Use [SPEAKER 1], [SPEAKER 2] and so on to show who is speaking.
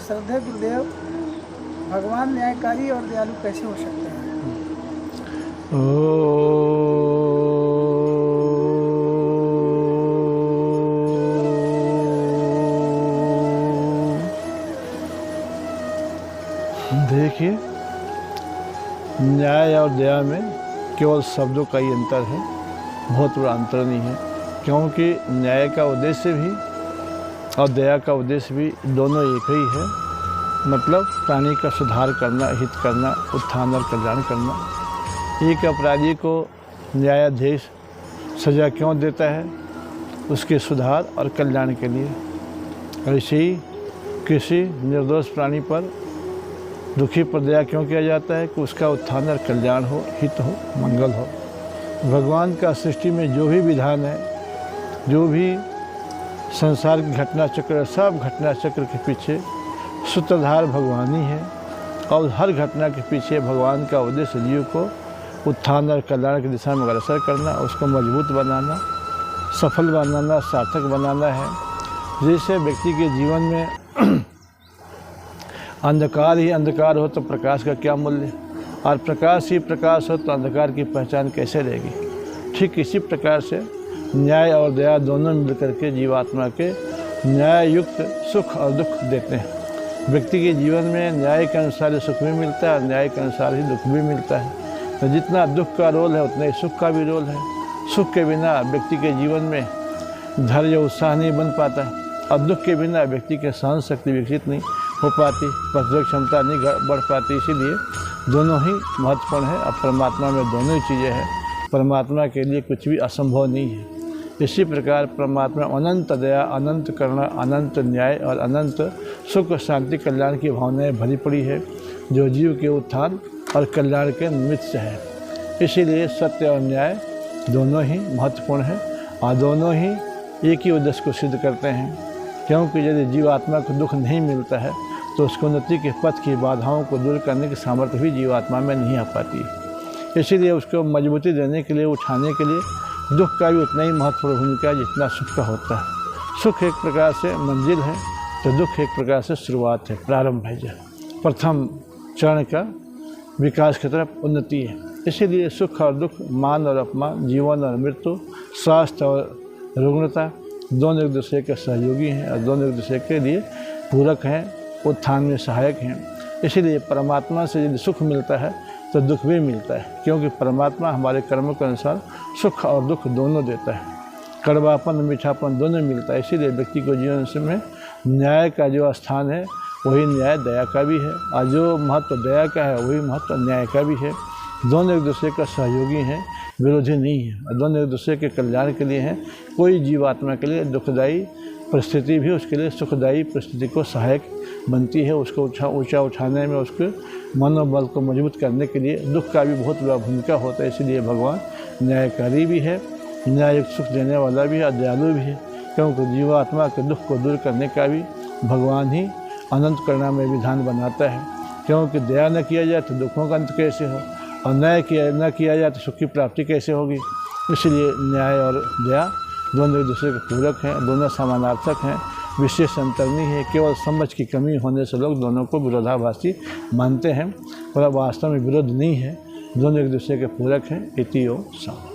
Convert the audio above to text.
[SPEAKER 1] श्रद्धेय गुरुदेव, भगवान न्यायकारी और दयालु कैसे हो सकते हैं?
[SPEAKER 2] देखिए, न्याय और दया में केवल शब्दों का ही अंतर है, बहुत बड़ा अंतर नहीं है। क्योंकि न्याय का उद्देश्य भी और दया का उद्देश्य भी दोनों एक ही है। मतलब प्राणी का सुधार करना, हित करना, उत्थान और कल्याण करना। एक अपराधी को न्यायाधीश सज़ा क्यों देता है? उसके सुधार और कल्याण के लिए। ऐसे ही किसी निर्दोष प्राणी पर दुखी पर दया क्यों किया जाता है? कि उसका उत्थान और कल्याण हो, हित हो, मंगल हो। भगवान का सृष्टि में जो भी विधान है, जो भी संसार की घटना चक्र, सब घटना चक्र के पीछे सूत्रधार भगवान ही है। और हर घटना के पीछे भगवान का उद्देश्य जीव को उत्थान और कल्याण की दिशा में अग्रसर करना, उसको मजबूत बनाना, सफल बनाना, सार्थक बनाना है। जैसे व्यक्ति के जीवन में अंधकार ही अंधकार हो तो प्रकाश का क्या मूल्य, और प्रकाश ही प्रकाश हो तो अंधकार की पहचान कैसे रहेगी। ठीक इसी प्रकार से न्याय और दया दोनों मिलकर के जीवात्मा के न्याय युक्त सुख और दुख देते हैं। व्यक्ति के जीवन में न्याय के अनुसार ही सुख भी मिलता है, न्याय के अनुसार ही दुख भी मिलता है। तो जितना दुख का रोल है उतना ही सुख का भी रोल है। सुख के बिना व्यक्ति के जीवन में धैर्य उत्साह नहीं बन पाता, और दुख के बिना व्यक्ति की सहन शक्ति विकसित नहीं हो पाती, प्रतिरोधक क्षमता नहीं बढ़ पाती। इसीलिए दोनों ही महत्वपूर्ण है। अब परमात्मा में दोनों ही चीज़ें हैं। परमात्मा के लिए कुछ भी असंभव नहीं है। इसी प्रकार परमात्मा अनंत दया, अनंत करुणा, अनंत न्याय और अनंत सुख, शांति, कल्याण की भावनाएं भरी पड़ी है, जो जीव के उत्थान और कल्याण के निमित्त है। इसीलिए सत्य और न्याय दोनों ही महत्वपूर्ण हैं, और दोनों ही एक ही उद्देश्य को सिद्ध करते हैं। क्योंकि यदि जीवात्मा को दुख नहीं मिलता है तो उसको उन्नति के पथ की बाधाओं को दूर करने की सामर्थ्य भी जीवात्मा में नहीं आ पाती। इसीलिए उसको मजबूती देने के लिए, उठाने के लिए दुख का भी उतना ही महत्वपूर्ण भूमिका जितना सुख का होता है। सुख एक प्रकार से मंजिल है तो दुख एक प्रकार से शुरुआत है, प्रारंभ है, जो प्रथम चरण का विकास की तरफ उन्नति है। इसीलिए सुख और दुख, मान और अपमान, जीवन और मृत्यु, स्वास्थ्य और रुग्णता दोनों एक दूसरे के सहयोगी हैं, और दोनों एक दूसरे के लिए पूरक हैं, उत्थान में सहायक हैं। इसीलिए परमात्मा से यदि सुख मिलता है तो दुख भी मिलता है। क्योंकि परमात्मा हमारे कर्मों के अनुसार सुख और दुख दोनों देता है, कड़वापन मीठापन दोनों मिलता है। इसीलिए व्यक्ति को जीवन में न्याय का जो स्थान है वही न्याय दया का भी है, और जो महत्व दया का है वही महत्व न्याय का भी है। दोनों एक दूसरे का सहयोगी हैं, विरोधी नहीं है, और दोनों एक दूसरे के कल्याण के लिए हैं। कोई जीवात्मा के लिए दुखदायी परिस्थिति भी उसके लिए सुखदायी परिस्थिति को सहायक बनती है। उसको ऊंचा उठाने में, उसके मनोबल को मजबूत करने के लिए दुख का भी बहुत बड़ा भूमिका होता है। इसलिए भगवान न्यायकारी भी है, न्याययुक्त सुख देने वाला भी है, और दयालु भी है। क्योंकि जीवात्मा के दुख को दूर करने का भी भगवान ही अनंत करुणामय विधान बनाता है। क्योंकि दया न किया जाए तो दुखों का अंत कैसे हो, और न्याय न किया जाए तो सुख की प्राप्ति कैसे होगी। इसलिए न्याय और दया दोनों एक दूसरे के पूरक हैं, दोनों समानार्थक हैं, विशेष अंतर नहीं है। केवल समझ की कमी होने से लोग दोनों को विरोधाभासी मानते हैं, पर वास्तव में विरोध नहीं है, दोनों एक दूसरे के पूरक हैं। इति ओम शांति।